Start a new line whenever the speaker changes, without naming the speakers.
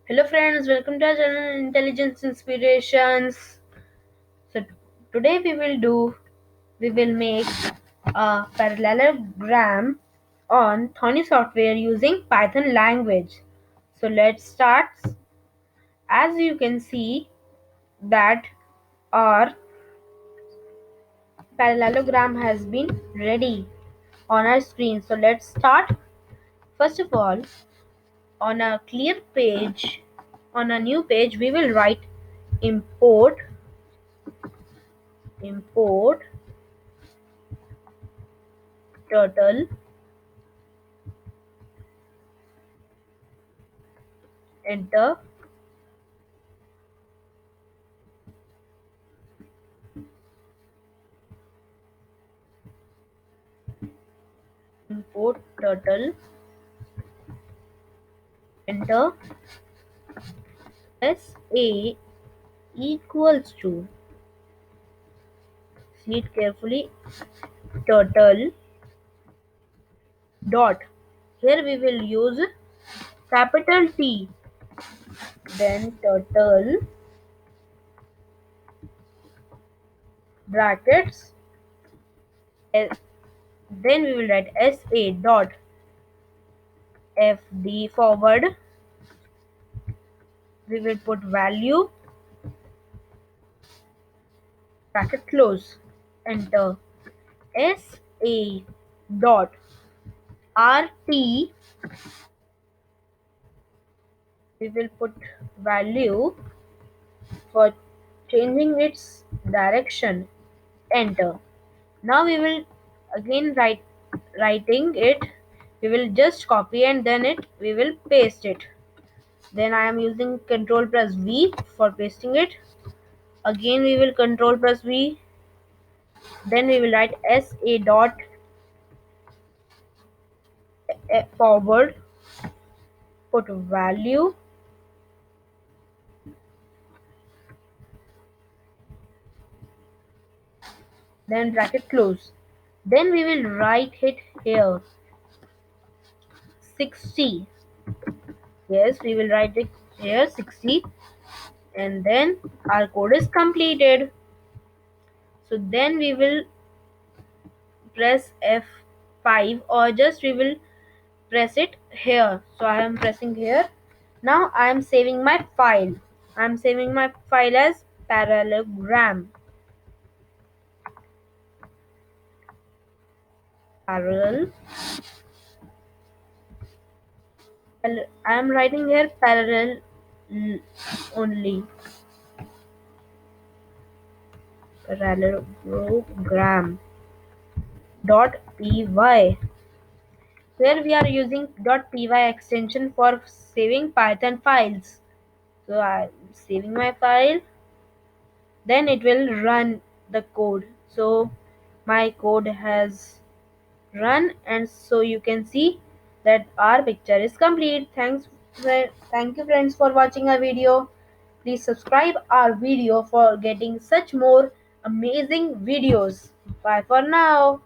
Hello friends, welcome to our channel Intelligence Inspirations. So today we will make a parallelogram on Thonny software using Python language. So let's start. As you can see that our parallelogram has been ready on our screen. So let's start. First of all, on a clear page, on a new page, we will write import turtle, enter, import turtle, enter, SA equals to, see it carefully, turtle dot. Here we will use capital T, then turtle brackets, then we will write SA dot FD forward. We will put value, bracket close, enter, SA dot RT. We will put value for changing its direction, enter. Now we will again writing it. We will just copy and then we will paste it. Then I am using control plus V for pasting it. Again we will control plus V. Then we will write SA dot forward, put value, then bracket close. Then we will write it here 60. Yes, we will write it here 60, and then our code is completed. So then we will press F5, or just we will press it here. So I am pressing here. Now I am saving my file. I am saving my file as parallelogram. Parallel. I am writing here parallel only. Parallelogram dot py. Here we are using .py extension for saving Python files. So I'm saving my file, then it will run the code. So my code has run, and so you can see that our picture is complete. Thank you friends for watching our video. Please subscribe our video for getting such more amazing videos. Bye for now.